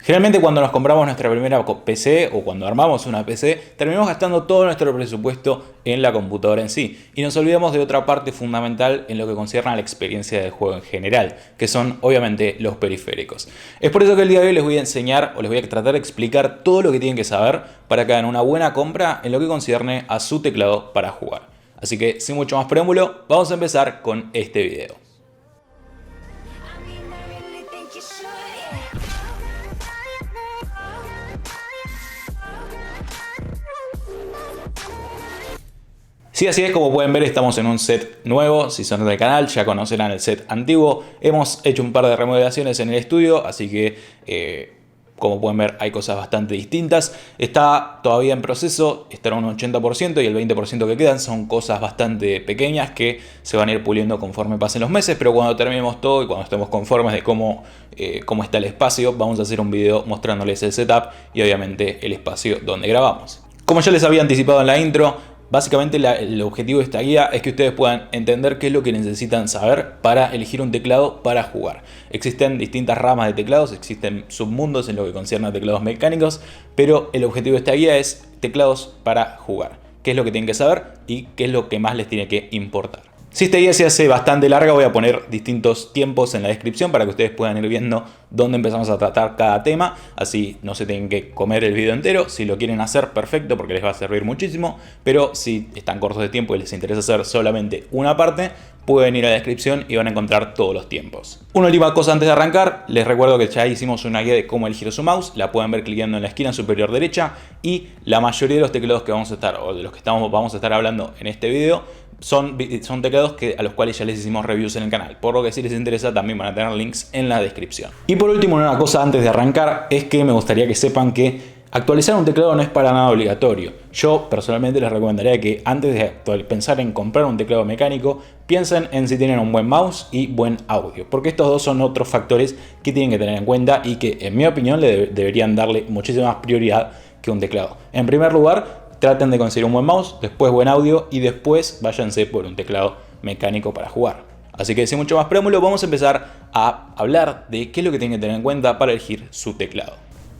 Generalmente cuando nos compramos nuestra primera PC o cuando armamos una PC, terminamos gastando todo nuestro presupuesto en la computadora en sí y nos olvidamos de otra parte fundamental en lo que concierne a la experiencia del juego en general, que son obviamente los periféricos. Es por eso que el día de hoy les voy a enseñar o les voy a tratar de explicar todo lo que tienen que saber para que hagan una buena compra en lo que concierne a su teclado para jugar. Así que sin mucho más preámbulo, vamos a empezar con este video. Sí, así es, como pueden ver estamos en un set nuevo. Si son del canal ya conocerán el set antiguo. Hemos hecho un par de remodelaciones en el estudio, así que como pueden ver hay cosas bastante distintas. Está todavía en proceso, estará un 80% y el 20% que quedan son cosas bastante pequeñas que se van a ir puliendo conforme pasen los meses, pero cuando terminemos todo y cuando estemos conformes de cómo está el espacio, vamos a hacer un video mostrándoles el setup y obviamente el espacio donde grabamos. Como ya les había anticipado en la intro, básicamente el objetivo de esta guía es que ustedes puedan entender qué es lo que necesitan saber para elegir un teclado para jugar. Existen distintas ramas de teclados, existen submundos en lo que concierne a teclados mecánicos, pero el objetivo de esta guía es teclados para jugar. Qué es lo que tienen que saber y qué es lo que más les tiene que importar. Si esta guía se hace bastante larga, voy a poner distintos tiempos en la descripción para que ustedes puedan ir viendo dónde empezamos a tratar cada tema. Así no se tienen que comer el video entero. Si lo quieren hacer, perfecto, porque les va a servir muchísimo. Pero si están cortos de tiempo y les interesa hacer solamente una parte, pueden ir a la descripción y van a encontrar todos los tiempos. Una última cosa antes de arrancar, les recuerdo que ya hicimos una guía de cómo elegir su mouse. La pueden ver clicando en la esquina superior derecha. Y la mayoría de los teclados que vamos a estar, o de los que vamos a estar hablando en este video, son teclados a los cuales ya les hicimos reviews en el canal, por lo que si les interesa también van a tener links en la descripción. Y por último, una cosa antes de arrancar es que me gustaría que sepan que actualizar un teclado no es para nada obligatorio. Yo personalmente les recomendaría que antes de pensar en comprar un teclado mecánico, piensen en si tienen un buen mouse y buen audio, porque estos dos son otros factores que tienen que tener en cuenta y que en mi opinión deberían darle muchísima más prioridad que un teclado. En primer lugar, traten de conseguir un buen mouse, después buen audio y después váyanse por un teclado mecánico para jugar. Así que sin mucho más preámbulo, vamos a empezar a hablar de qué es lo que tienen que tener en cuenta para elegir su teclado.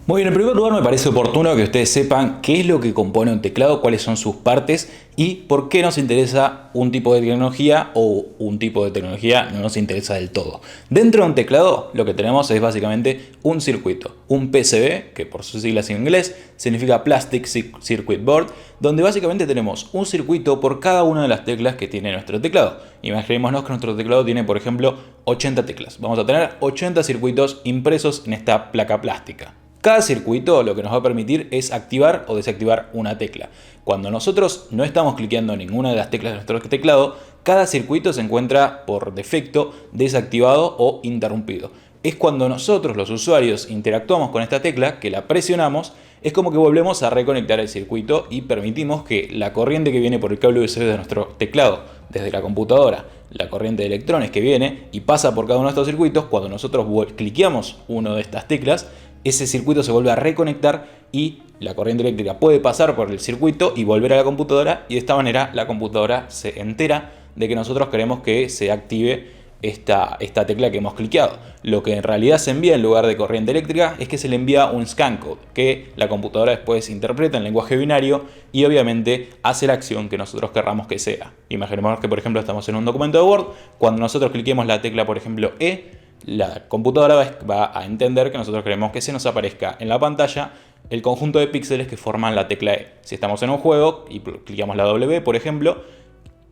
Muy bien, en primer lugar me parece oportuno que ustedes sepan qué es lo que compone un teclado, cuáles son sus partes y por qué nos interesa un tipo de tecnología o un tipo de tecnología no nos interesa del todo. Dentro de un teclado lo que tenemos es básicamente un circuito, un PCB, que por sus siglas en inglés significa Plastic Circuit Board, donde básicamente tenemos un circuito por cada una de las teclas que tiene nuestro teclado. Imaginémonos que nuestro teclado tiene, por ejemplo, 80 teclas. Vamos a tener 80 circuitos impresos en esta placa plástica. Cada circuito lo que nos va a permitir es activar o desactivar una tecla. Cuando nosotros no estamos cliqueando ninguna de las teclas de nuestro teclado, cada circuito se encuentra por defecto desactivado o interrumpido. Es cuando nosotros los usuarios interactuamos con esta tecla, que la presionamos, es como que volvemos a reconectar el circuito y permitimos que la corriente que viene por el cable USB de nuestro teclado desde la computadora, la corriente de electrones que viene y pasa por cada uno de estos circuitos, cuando nosotros cliqueamos una de estas teclas, ese circuito se vuelve a reconectar y la corriente eléctrica puede pasar por el circuito y volver a la computadora, y de esta manera la computadora se entera de que nosotros queremos que se active esta tecla que hemos cliqueado. Lo que en realidad se envía en lugar de corriente eléctrica es que se le envía un scan code que la computadora después interpreta en lenguaje binario y obviamente hace la acción que nosotros querramos que sea. Imaginemos que por ejemplo estamos en un documento de Word, cuando nosotros cliquemos la tecla por ejemplo E, la computadora va a entender que nosotros queremos que se nos aparezca en la pantalla el conjunto de píxeles que forman la tecla E. Si estamos en un juego y clicamos la W, por ejemplo,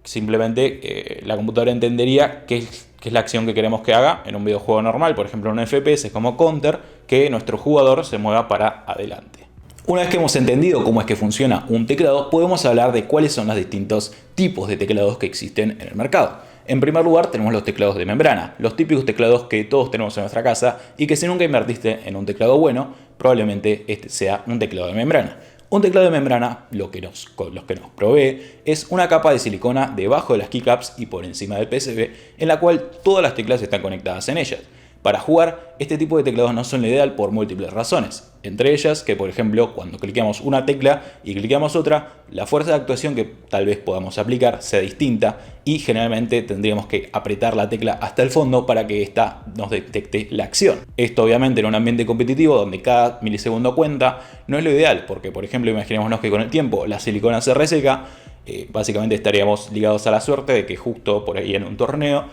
simplemente la computadora entendería qué es la acción que queremos que haga en un videojuego normal, por ejemplo en un FPS como Counter, que nuestro jugador se mueva para adelante. Una vez que hemos entendido cómo es que funciona un teclado, podemos hablar de cuáles son los distintos tipos de teclados que existen en el mercado. En primer lugar tenemos los teclados de membrana, los típicos teclados que todos tenemos en nuestra casa y que si nunca invertiste en un teclado bueno, probablemente este sea un teclado de membrana. Un teclado de membrana lo que nos provee es una capa de silicona debajo de las keycaps y por encima del PCB en la cual todas las teclas están conectadas en ellas. Para jugar, este tipo de teclados no son lo ideal por múltiples razones. Entre ellas, que por ejemplo, cuando cliqueamos una tecla y cliqueamos otra, la fuerza de actuación que tal vez podamos aplicar sea distinta y generalmente tendríamos que apretar la tecla hasta el fondo para que ésta nos detecte la acción. Esto obviamente en un ambiente competitivo donde cada milisegundo cuenta no es lo ideal, porque por ejemplo, imaginémonos que con el tiempo la silicona se reseca, básicamente estaríamos ligados a la suerte de que justo por ahí en un torneo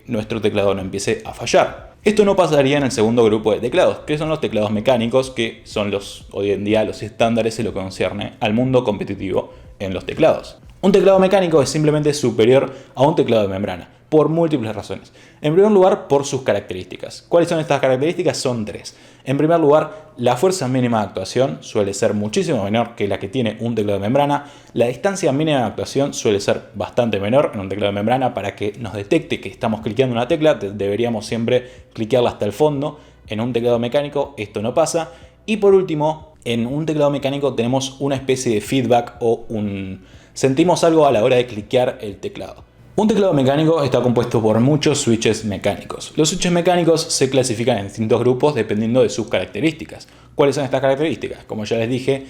nuestro teclado no empiece a fallar. Esto no pasaría en el segundo grupo de teclados, que son los teclados mecánicos, que son hoy en día los estándares en lo que concierne al mundo competitivo en los teclados. Un teclado mecánico es simplemente superior a un teclado de membrana, por múltiples razones. En primer lugar, por sus características. ¿Cuáles son estas características? Son tres. En primer lugar, la fuerza mínima de actuación suele ser muchísimo menor que la que tiene un teclado de membrana. La distancia mínima de actuación suele ser bastante menor en un teclado de membrana. Para que nos detecte que estamos cliqueando una tecla, deberíamos siempre cliquearla hasta el fondo. En un teclado mecánico esto no pasa. Y por último, en un teclado mecánico tenemos una especie de feedback o sentimos algo a la hora de cliquear el teclado. Un teclado mecánico está compuesto por muchos switches mecánicos. Los switches mecánicos se clasifican en distintos grupos dependiendo de sus características. ¿Cuáles son estas características? Como ya les dije,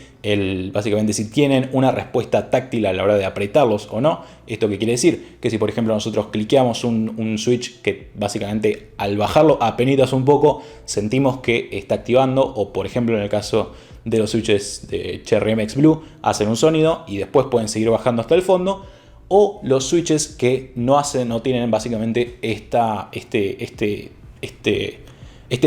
básicamente si tienen una respuesta táctil a la hora de apretarlos o no. ¿Esto qué quiere decir? Que si por ejemplo nosotros cliqueamos un switch que básicamente al bajarlo apenas un poco sentimos que está activando, o por ejemplo en el caso de los switches de Cherry MX Blue hacen un sonido y después pueden seguir bajando hasta el fondo. O los switches que no tienen básicamente este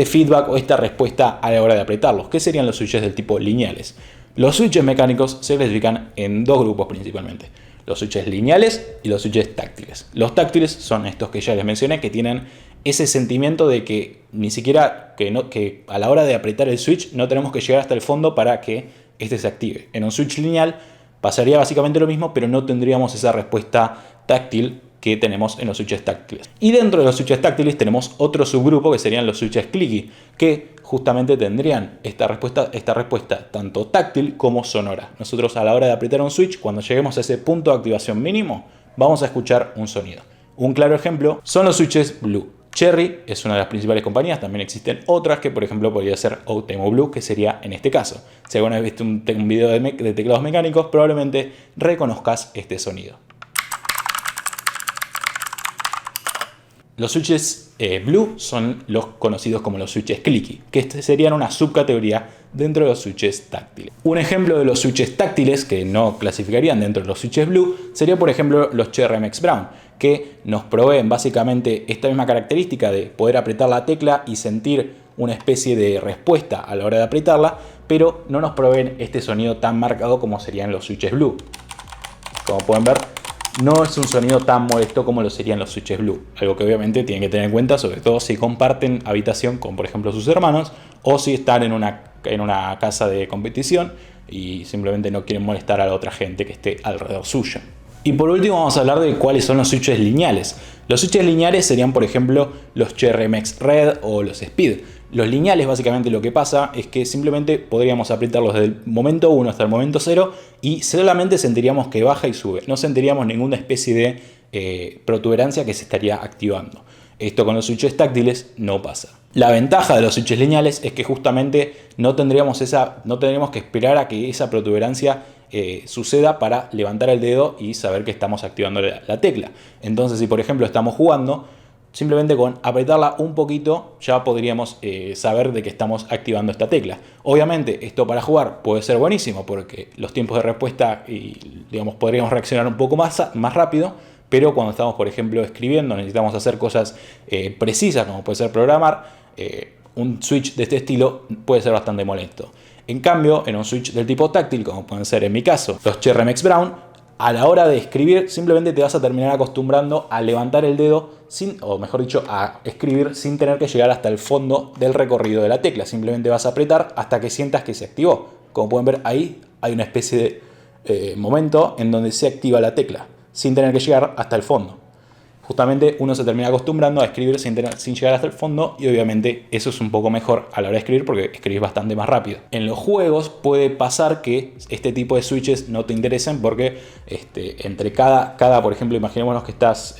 feedback o esta respuesta a la hora de apretarlos, que serían los switches del tipo lineales. Los switches mecánicos se clasifican en dos grupos principalmente: los switches lineales y los switches táctiles. Los táctiles son estos que ya les mencioné, que tienen ese sentimiento de que ni siquiera que a la hora de apretar el switch no tenemos que llegar hasta el fondo para que este se active. En un switch lineal pasaría básicamente lo mismo, pero no tendríamos esa respuesta táctil que tenemos en los switches táctiles. Y dentro de los switches táctiles tenemos otro subgrupo que serían los switches clicky, que justamente tendrían esta respuesta tanto táctil como sonora. Nosotros a la hora de apretar un switch, cuando lleguemos a ese punto de activación mínimo, vamos a escuchar un sonido. Un claro ejemplo son los switches Blue. Cherry es una de las principales compañías, también existen otras que por ejemplo podría ser Outemu Blue, que sería en este caso. Si alguna vez viste un video de teclados mecánicos, probablemente reconozcas este sonido. Los switches Blue son los conocidos como los switches clicky, que serían una subcategoría dentro de los switches táctiles. Un ejemplo de los switches táctiles que no clasificarían dentro de los switches Blue sería por ejemplo los Cherry MX Brown, que nos proveen básicamente esta misma característica de poder apretar la tecla y sentir una especie de respuesta a la hora de apretarla, pero no nos proveen este sonido tan marcado como serían los switches Blue. Como pueden ver, no es un sonido tan molesto como lo serían los switches Blue, algo que obviamente tienen que tener en cuenta, sobre todo si comparten habitación con por ejemplo sus hermanos, o si están en una casa de competición y simplemente no quieren molestar a la otra gente que esté alrededor suyo. Y por último vamos a hablar de cuáles son los switches lineales. Los switches lineales serían por ejemplo los Cherry MX Red o los Speed. Los lineales básicamente lo que pasa es que simplemente podríamos apretarlos desde el momento 1 hasta el momento 0 y solamente sentiríamos que baja y sube. No sentiríamos ninguna especie de protuberancia que se estaría activando. Esto con los switches táctiles no pasa. La ventaja de los switches lineales es que justamente no tendríamos que esperar a que esa protuberancia suceda para levantar el dedo y saber que estamos activando la tecla. Entonces si por ejemplo estamos jugando, simplemente con apretarla un poquito ya podríamos saber de que estamos activando esta tecla. Obviamente esto para jugar puede ser buenísimo porque los tiempos de respuesta podríamos reaccionar un poco más rápido, pero cuando estamos por ejemplo escribiendo, necesitamos hacer cosas precisas como puede ser programar, un switch de este estilo puede ser bastante molesto. En cambio, en un switch del tipo táctil, como pueden ser en mi caso los Cherry MX Brown, a la hora de escribir simplemente te vas a terminar acostumbrando a levantar el dedo, o mejor dicho, a escribir sin tener que llegar hasta el fondo del recorrido de la tecla. Simplemente vas a apretar hasta que sientas que se activó. Como pueden ver ahí hay una especie de momento en donde se activa la tecla, sin tener que llegar hasta el fondo. Justamente uno se termina acostumbrando a escribir sin llegar hasta el fondo y obviamente eso es un poco mejor a la hora de escribir porque escribís bastante más rápido. En los juegos puede pasar que este tipo de switches no te interesen porque entre cada por ejemplo, imaginémonos que estás,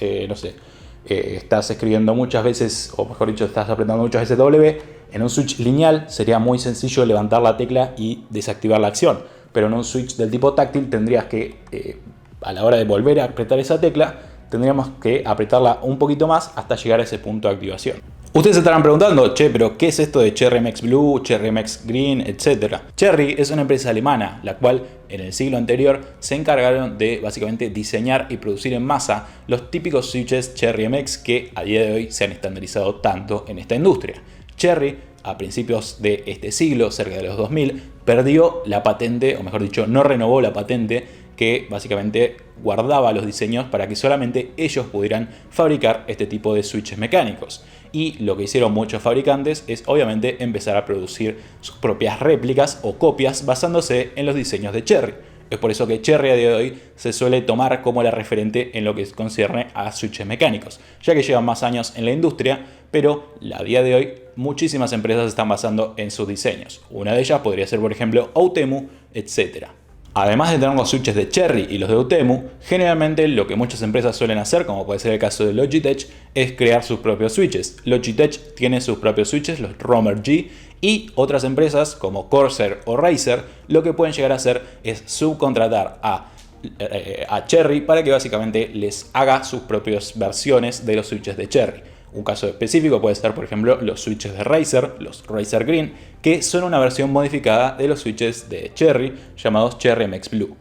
estás escribiendo muchas veces, o mejor dicho, estás apretando muchas veces W, en un switch lineal sería muy sencillo levantar la tecla y desactivar la acción. Pero en un switch del tipo táctil tendrías que, a la hora de volver a apretar esa tecla, tendríamos que apretarla un poquito más hasta llegar a ese punto de activación. Ustedes se estarán preguntando, che, pero ¿qué es esto de Cherry MX Blue, Cherry MX Green, etcétera? Cherry es una empresa alemana, la cual en el siglo anterior se encargaron de básicamente diseñar y producir en masa los típicos switches Cherry MX que a día de hoy se han estandarizado tanto en esta industria. Cherry, a principios de este siglo, cerca de los 2000, perdió la patente, o mejor dicho, no renovó la patente que básicamente guardaba los diseños para que solamente ellos pudieran fabricar este tipo de switches mecánicos. Y lo que hicieron muchos fabricantes es obviamente empezar a producir sus propias réplicas o copias basándose en los diseños de Cherry. Es por eso que Cherry a día de hoy se suele tomar como la referente en lo que concierne a switches mecánicos, ya que llevan más años en la industria, pero a día de hoy muchísimas empresas se están basando en sus diseños. Una de ellas podría ser, por ejemplo, Outemu, etc. Además de tener los switches de Cherry y los de Outemu, generalmente lo que muchas empresas suelen hacer, como puede ser el caso de Logitech, es crear sus propios switches. Logitech tiene sus propios switches, los Romer G, y otras empresas como Corsair o Razer lo que pueden llegar a hacer es subcontratar a Cherry para que básicamente les haga sus propias versiones de los switches de Cherry. Un caso específico puede ser, por ejemplo, los switches de Razer, los Razer Green, que son una versión modificada de los switches de Cherry llamados Cherry MX Blue.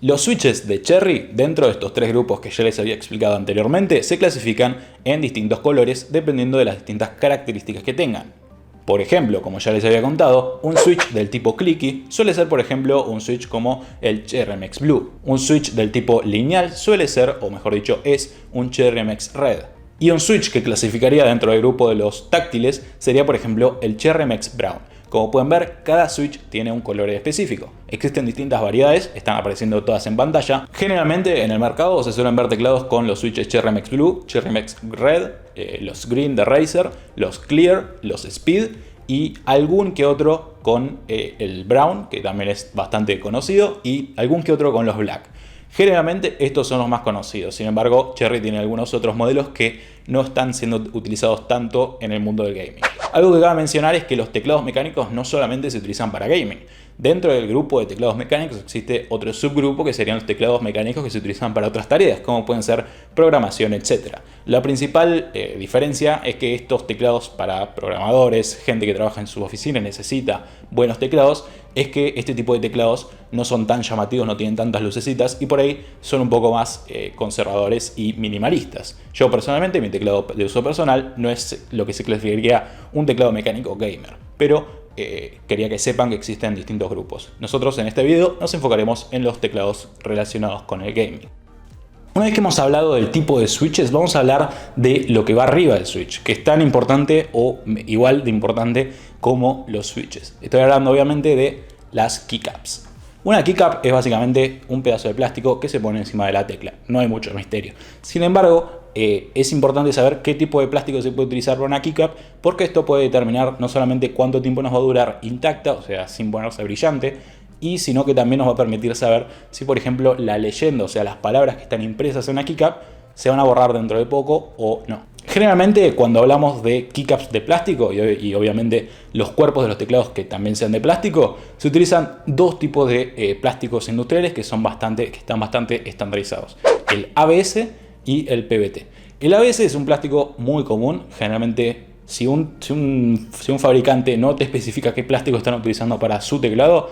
Los switches de Cherry, dentro de estos tres grupos que ya les había explicado anteriormente, se clasifican en distintos colores dependiendo de las distintas características que tengan. Por ejemplo, como ya les había contado, un switch del tipo clicky suele ser, por ejemplo, un switch como el Cherry MX Blue. Un switch del tipo lineal suele ser, o mejor dicho, es un Cherry MX Red. Y un switch que clasificaría dentro del grupo de los táctiles sería, por ejemplo, el Cherry MX Brown. Como pueden ver, cada switch tiene un color específico. Existen distintas variedades, están apareciendo todas en pantalla. Generalmente en el mercado se suelen ver teclados con los switches Cherry MX Blue, Cherry MX Red, los Green de Razer, los Clear, los Speed y algún que otro con el Brown, que también es bastante conocido, y algún que otro con los Black. Generalmente estos son los más conocidos, sin embargo Cherry tiene algunos otros modelos que no están siendo utilizados tanto en el mundo del gaming. Algo que cabe mencionar es que los teclados mecánicos no solamente se utilizan para gaming. Dentro del grupo de teclados mecánicos existe otro subgrupo que serían los teclados mecánicos que se utilizan para otras tareas, como pueden ser programación, etc. La principal diferencia es que estos teclados para programadores, gente que trabaja en su oficina y necesita buenos teclados, es que este tipo de teclados no son tan llamativos, no tienen tantas lucecitas y por ahí son un poco más conservadores y minimalistas. Yo personalmente, mi teclado de uso personal no es lo que se clasificaría un teclado mecánico gamer, pero quería que sepan que existen distintos grupos. Nosotros en este video nos enfocaremos en los teclados relacionados con el gaming. Una vez que hemos hablado del tipo de switches, vamos a hablar de lo que va arriba del switch, que es tan importante o igual de importante como los switches. Estoy hablando obviamente de las keycaps. Una keycap es básicamente un pedazo de plástico que se pone encima de la tecla. No hay mucho misterio. Sin embargo, es importante saber qué tipo de plástico se puede utilizar para una keycap, porque esto puede determinar no solamente cuánto tiempo nos va a durar intacta, o sea, sin ponerse brillante, y sino que también nos va a permitir saber si, por ejemplo, la leyenda, o sea, las palabras que están impresas en una keycap, se van a borrar dentro de poco o no. Generalmente, cuando hablamos de keycaps de plástico y obviamente los cuerpos de los teclados que también sean de plástico, se utilizan dos tipos de plásticos industriales que están bastante estandarizados: el ABS y el PBT. El ABS es un plástico muy común. Generalmente, si un fabricante no te especifica qué plástico están utilizando para su teclado,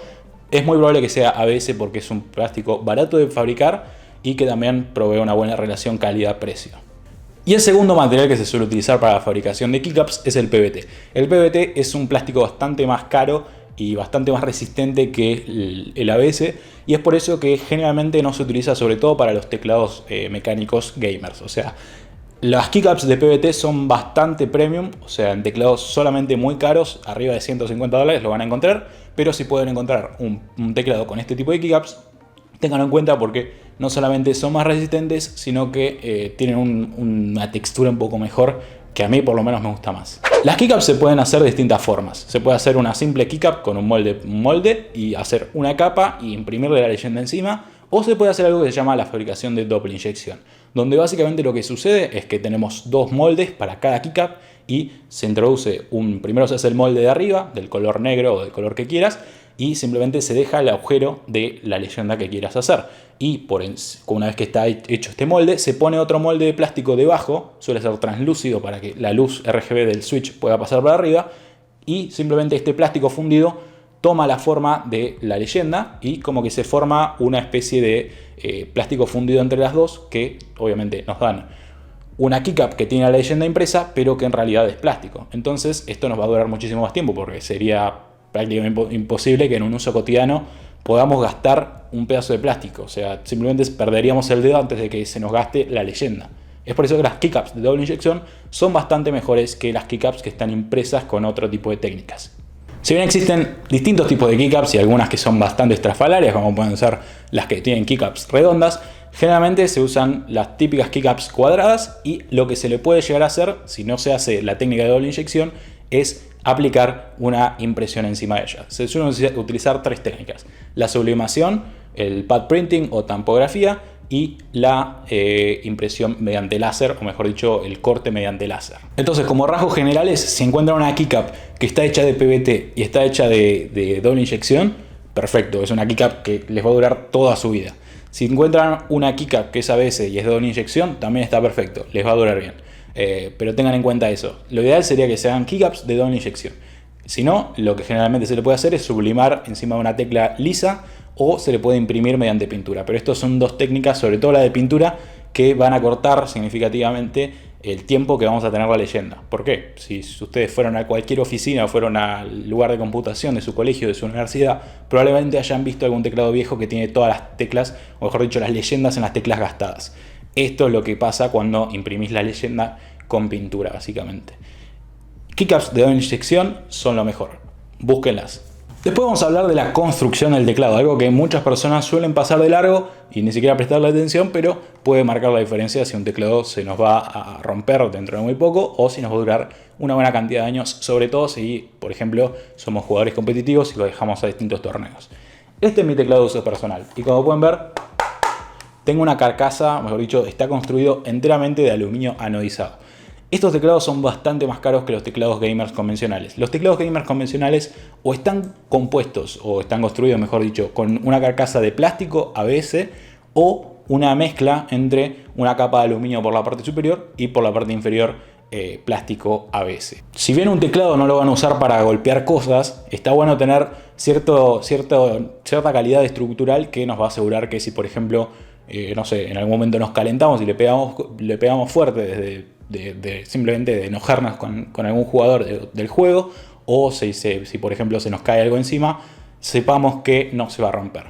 es muy probable que sea ABS porque es un plástico barato de fabricar y que también provee una buena relación calidad-precio. Y el segundo material que se suele utilizar para la fabricación de keycaps es el PBT. El PBT es un plástico bastante más caro y bastante más resistente que el ABS, y es por eso que generalmente no se utiliza, sobre todo para los teclados mecánicos gamers. O sea, las keycaps de PBT son bastante premium, o sea, en teclados solamente muy caros, arriba de $150 lo van a encontrar, pero si pueden encontrar un teclado con este tipo de keycaps, ténganlo en cuenta porque no solamente son más resistentes, sino que tienen una textura un poco mejor, que a mí por lo menos me gusta más. Las keycaps se pueden hacer de distintas formas. Se puede hacer una simple keycap con un molde y hacer una capa y imprimirle la leyenda encima, O se puede hacer algo que se llama la fabricación de doble inyección, donde básicamente lo que sucede es que tenemos dos moldes para cada keycap y se introduce primero se hace el molde de arriba, del color negro o del color que quieras, y simplemente se deja el agujero de la leyenda que quieras hacer. Y una vez que está hecho este molde, se pone otro molde de plástico debajo, suele ser translúcido para que la luz RGB del switch pueda pasar para arriba, y simplemente este plástico fundido toma la forma de la leyenda y como que se forma una especie de plástico fundido entre las dos, que obviamente nos dan una keycap que tiene la leyenda impresa, pero que en realidad es plástico. Entonces esto nos va a durar muchísimo más tiempo, porque sería prácticamente imposible que en un uso cotidiano podamos gastar un pedazo de plástico. O sea, simplemente perderíamos el dedo antes de que se nos gaste la leyenda. Es por eso que las keycaps de doble inyección son bastante mejores que las keycaps que están impresas con otro tipo de técnicas. Si bien existen distintos tipos de keycaps y algunas que son bastante estrafalarias, como pueden ser las que tienen keycaps redondas, generalmente se usan las típicas keycaps cuadradas, y lo que se le puede llegar a hacer, si no se hace la técnica de doble inyección, es aplicar una impresión encima de ella. Se suelen utilizar tres técnicas: la sublimación, el pad printing o tampografía, y la impresión mediante láser, o mejor dicho, el corte mediante láser. Entonces, como rasgos generales, si encuentran una keycap que está hecha de PBT y está hecha de doble inyección, perfecto, es una keycap que les va a durar toda su vida. Si encuentran una keycap que es ABS y es de doble inyección, también está perfecto, les va a durar bien. Pero tengan en cuenta eso. Lo ideal sería que se hagan keycaps de doble inyección. Si no, lo que generalmente se le puede hacer es sublimar encima de una tecla lisa, o se le puede imprimir mediante pintura. Pero estas son dos técnicas, sobre todo la de pintura, que van a cortar significativamente el tiempo que vamos a tener la leyenda. ¿Por qué? Si ustedes fueron a cualquier oficina o fueron al lugar de computación de su colegio, de su universidad, probablemente hayan visto algún teclado viejo que tiene todas las teclas, o mejor dicho, las leyendas en las teclas gastadas. Esto es lo que pasa cuando imprimís la leyenda con pintura, básicamente. Keycaps de doble inyección son lo mejor. Búsquenlas. Después vamos a hablar de la construcción del teclado, algo que muchas personas suelen pasar de largo y ni siquiera prestarle atención, pero puede marcar la diferencia si un teclado se nos va a romper dentro de muy poco o si nos va a durar una buena cantidad de años, sobre todo si, por ejemplo, somos jugadores competitivos y lo dejamos a distintos torneos. Este es mi teclado de uso personal y como pueden ver, tengo una carcasa, mejor dicho, está construido enteramente de aluminio anodizado. Estos teclados son bastante más caros que los teclados gamers convencionales. Los teclados gamers convencionales o están compuestos, o están construidos, mejor dicho, con una carcasa de plástico ABS o una mezcla entre una capa de aluminio por la parte superior y por la parte inferior plástico ABS. Si bien un teclado no lo van a usar para golpear cosas, está bueno tener cierta calidad estructural que nos va a asegurar que si, por ejemplo, no sé, en algún momento nos calentamos y le pegamos fuerte simplemente de enojarnos con algún jugador del juego, o si por ejemplo se nos cae algo encima, sepamos que no se va a romper.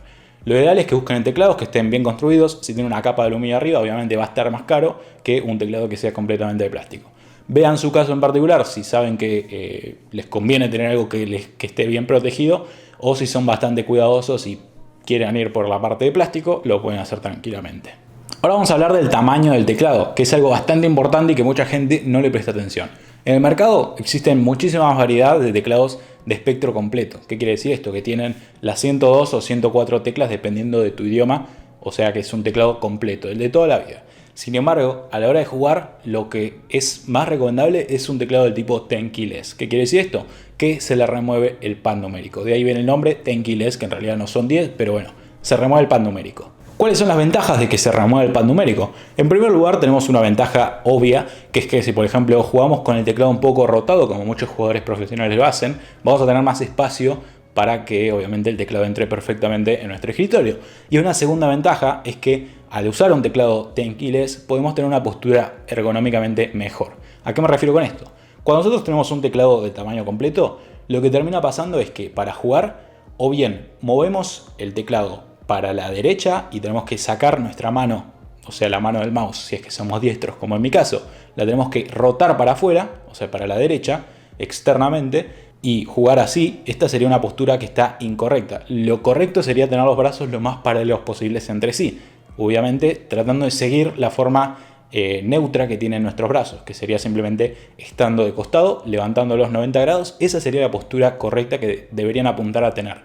Lo ideal es que busquen teclados que estén bien construidos. Si tienen una capa de aluminio arriba, obviamente va a estar más caro que un teclado que sea completamente de plástico. Vean su caso en particular, si saben que les conviene tener algo que esté bien protegido, o si son bastante cuidadosos y quieren ir por la parte de plástico, lo pueden hacer tranquilamente. Ahora vamos a hablar del tamaño del teclado, que es algo bastante importante y que mucha gente no le presta atención. En el mercado existen muchísimas variedades de teclados de espectro completo. ¿Qué quiere decir esto? Que tienen las 102 o 104 teclas dependiendo de tu idioma, o sea que es un teclado completo, el de toda la vida. Sin embargo, a la hora de jugar, lo que es más recomendable es un teclado del tipo 10 keyless. ¿Qué quiere decir esto? Que se le remueve el pad numérico. De ahí viene el nombre 10 keyless, que en realidad no son 10, pero bueno, se remueve el pad numérico. ¿Cuáles son las ventajas de que se remueva el pad numérico? En primer lugar, tenemos una ventaja obvia, que es que si por ejemplo jugamos con el teclado un poco rotado, como muchos jugadores profesionales lo hacen, vamos a tener más espacio para que obviamente el teclado entre perfectamente en nuestro escritorio. Y una segunda ventaja es que al usar un teclado 10 keyless podemos tener una postura ergonómicamente mejor. ¿A qué me refiero con esto? Cuando nosotros tenemos un teclado de tamaño completo, lo que termina pasando es que para jugar, o bien movemos el teclado para la derecha y tenemos que sacar nuestra mano, o sea la mano del mouse, si es que somos diestros como en mi caso, la tenemos que rotar para afuera, o sea para la derecha, externamente, y jugar así. Esta sería una postura que está incorrecta. Lo correcto sería tener los brazos lo más paralelos posibles entre sí, obviamente tratando de seguir la forma neutra que tienen nuestros brazos, que sería simplemente estando de costado, levantando los 90 grados. Esa sería la postura correcta que deberían apuntar a tener.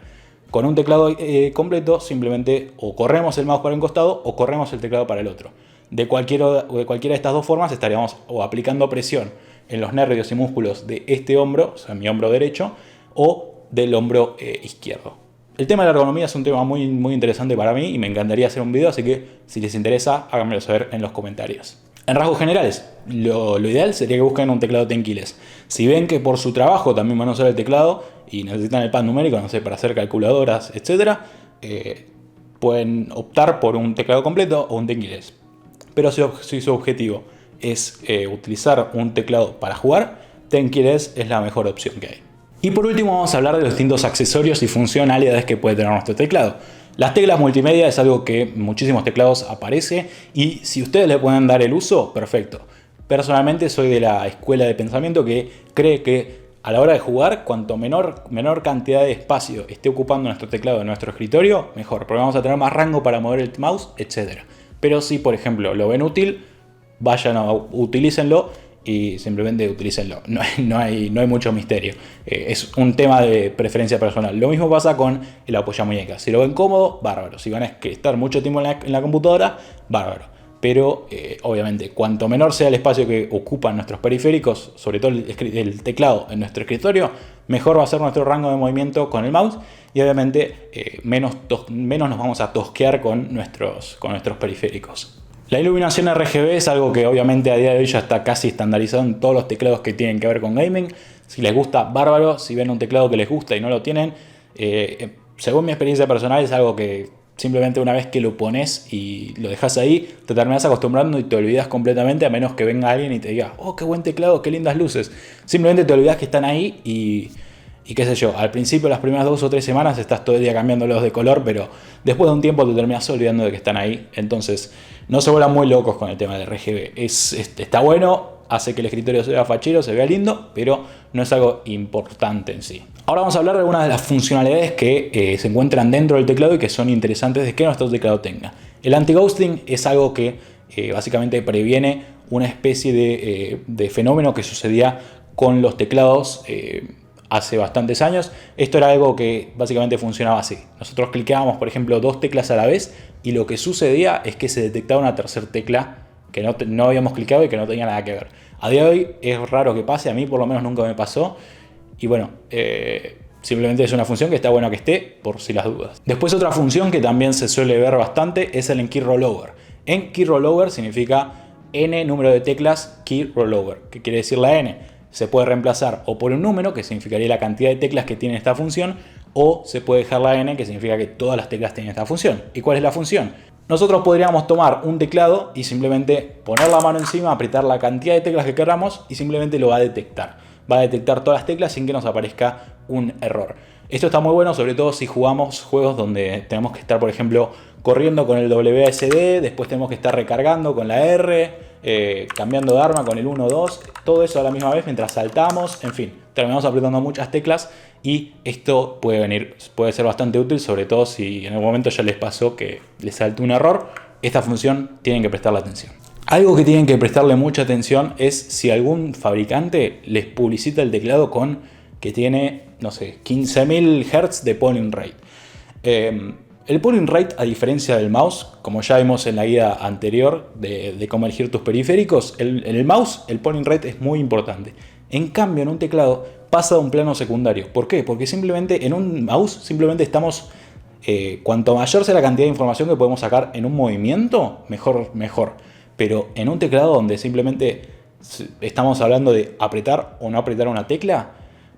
Con un teclado completo simplemente o corremos el mouse para un costado o corremos el teclado para el otro. De cualquiera de estas dos formas estaríamos o aplicando presión en los nervios y músculos de este hombro, o sea, mi hombro derecho, o del hombro izquierdo. El tema de la ergonomía es un tema muy, muy interesante para mí y me encantaría hacer un video, así que si les interesa, háganmelo saber en los comentarios. En rasgos generales, lo ideal sería que busquen un teclado Tenkeyless. Si ven que por su trabajo también van a usar el teclado y necesitan el pad numérico, no sé, para hacer calculadoras, etc., pueden optar por un teclado completo o un Tenkeyless. Pero si su objetivo es utilizar un teclado para jugar, Tenkeyless es la mejor opción que hay. Y por último vamos a hablar de los distintos accesorios y funcionalidades que puede tener nuestro teclado. Las teclas multimedia es algo que en muchísimos teclados aparece y si ustedes le pueden dar el uso, perfecto. Personalmente soy de la escuela de pensamiento que cree que a la hora de jugar, cuanto menor cantidad de espacio esté ocupando nuestro teclado en nuestro escritorio, mejor, porque vamos a tener más rango para mover el mouse, etc. Pero si, por ejemplo, lo ven útil, utilícenlo y simplemente utilícenlo. No hay mucho misterio. Es un tema de preferencia personal. Lo mismo pasa con el apoyamuñecas. Si lo ven cómodo, bárbaro. Si van a estar mucho tiempo en la computadora, bárbaro. Pero obviamente, cuanto menor sea el espacio que ocupan nuestros periféricos, sobre todo el teclado en nuestro escritorio, mejor va a ser nuestro rango de movimiento con el mouse y obviamente menos nos vamos a tosquear con nuestros periféricos. La iluminación RGB es algo que obviamente a día de hoy ya está casi estandarizado en todos los teclados que tienen que ver con gaming. Si les gusta, bárbaro. Si ven un teclado que les gusta y no lo tienen, según mi experiencia personal es algo que simplemente una vez que lo pones y lo dejas ahí, te terminas acostumbrando y te olvidas completamente, a menos que venga alguien y te diga, oh, qué buen teclado, qué lindas luces. Simplemente te olvidas que están ahí y qué sé yo, al principio, las primeras 2 o 3 semanas estás todo el día cambiándolos de color, pero después de un tiempo te terminas olvidando de que están ahí. Entonces, no se vuelvan muy locos con el tema del RGB. Está bueno, hace que el escritorio se vea fachero, se vea lindo, pero no es algo importante en sí. Ahora vamos a hablar de algunas de las funcionalidades que se encuentran dentro del teclado y que son interesantes de que nuestro teclado tenga. El anti-ghosting es algo que básicamente previene una especie de fenómeno que sucedía con los teclados hace bastantes años. Esto era algo que básicamente funcionaba así. Nosotros clicábamos, por ejemplo, 2 teclas a la vez y lo que sucedía es que se detectaba una tercera tecla que no habíamos clicado y que no tenía nada que ver. A día de hoy es raro que pase, a mí por lo menos nunca me pasó. Y bueno, simplemente es una función que está bueno que esté por si las dudas. Después otra función que también se suele ver bastante es el en Key Rollover. En Key Rollover significa N número de teclas Key Rollover. ¿Qué quiere decir la N? Se puede reemplazar o por un número, que significaría la cantidad de teclas que tiene esta función, o se puede dejar la N, que significa que todas las teclas tienen esta función. ¿Y cuál es la función? Nosotros podríamos tomar un teclado y simplemente poner la mano encima, apretar la cantidad de teclas que queramos y simplemente lo va a detectar. Va a detectar todas las teclas sin que nos aparezca un error. Esto está muy bueno, sobre todo si jugamos juegos donde tenemos que estar, por ejemplo, corriendo con el WASD, después tenemos que estar recargando con la R, cambiando de arma con el 1-2, todo eso a la misma vez mientras saltamos, en fin, terminamos apretando muchas teclas y esto puede ser bastante útil, sobre todo si en algún momento ya les pasó que les saltó un error. Esta función tienen que prestarle atención. Algo que tienen que prestarle mucha atención es si algún fabricante les publicita el teclado con que tiene, no sé, 15.000 Hz de polling rate. El polling rate, a diferencia del mouse, como ya vimos en la guía anterior de cómo elegir tus periféricos, en el mouse el polling rate es muy importante. En cambio, en un teclado pasa a un plano secundario. ¿Por qué? Porque simplemente en un mouse simplemente estamos... cuanto mayor sea la cantidad de información que podemos sacar en un movimiento, mejor. Pero en un teclado donde simplemente estamos hablando de apretar o no apretar una tecla,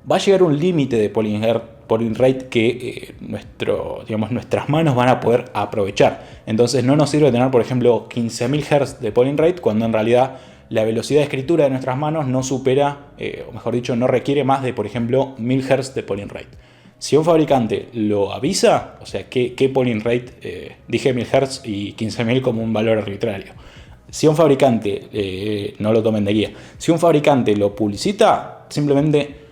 va a llegar un límite de polling rate que nuestras manos van a poder aprovechar. Entonces no nos sirve tener, por ejemplo, 15.000 Hz de polling rate cuando en realidad la velocidad de escritura de nuestras manos no supera, o mejor dicho, no requiere más de, por ejemplo, 1.000 Hz de polling rate. Si un fabricante lo avisa, o sea, ¿qué polling rate? Dije 1.000 Hz y 15.000 como un valor arbitrario. Si un fabricante, no lo tomen de guía, si un fabricante lo publicita, simplemente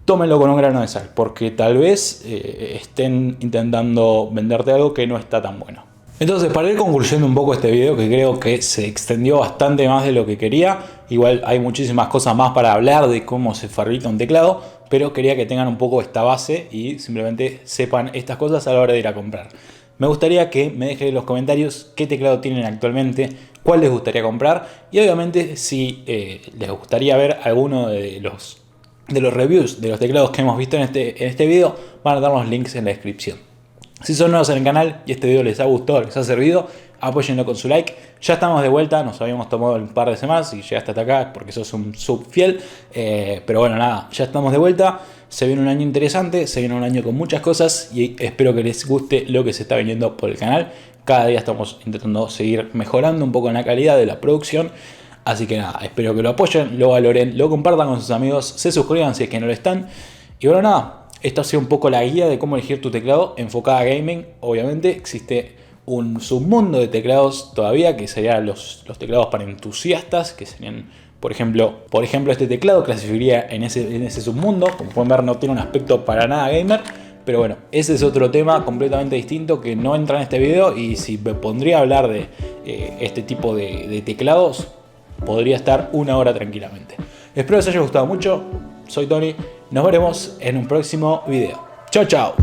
tómenlo con un grano de sal, porque tal vez estén intentando venderte algo que no está tan bueno. Entonces, para ir concluyendo un poco este video, que creo que se extendió bastante más de lo que quería, igual hay muchísimas cosas más para hablar de cómo se fabrica un teclado, pero quería que tengan un poco esta base y simplemente sepan estas cosas a la hora de ir a comprar. Me gustaría que me dejen en los comentarios qué teclado tienen actualmente, cuál les gustaría comprar y obviamente si les gustaría ver alguno de los reviews de los teclados que hemos visto en este video, van a dar los links en la descripción. Si son nuevos en el canal y este video les ha gustado, les ha servido, apóyenlo con su like. Ya estamos de vuelta, nos habíamos tomado un par de semanas y llegaste hasta acá porque sos un sub fiel. Pero bueno, nada, ya estamos de vuelta. Se viene un año interesante, se viene un año con muchas cosas y espero que les guste lo que se está viniendo por el canal. Cada día estamos intentando seguir mejorando un poco en la calidad de la producción. Así que nada, espero que lo apoyen, lo valoren, lo compartan con sus amigos, se suscriban si es que no lo están. Y bueno, nada, esto ha sido un poco la guía de cómo elegir tu teclado enfocada a gaming. Obviamente existe un submundo de teclados todavía, que serían los teclados para entusiastas, que serían, por ejemplo este teclado clasificaría en ese submundo. Como pueden ver, no tiene un aspecto para nada gamer. Pero bueno, ese es otro tema completamente distinto que no entra en este video. Y si me pondría a hablar de este tipo de teclados, podría estar una hora tranquilamente. Espero que les haya gustado mucho. Soy Tony. Nos veremos en un próximo video. Chao, chao.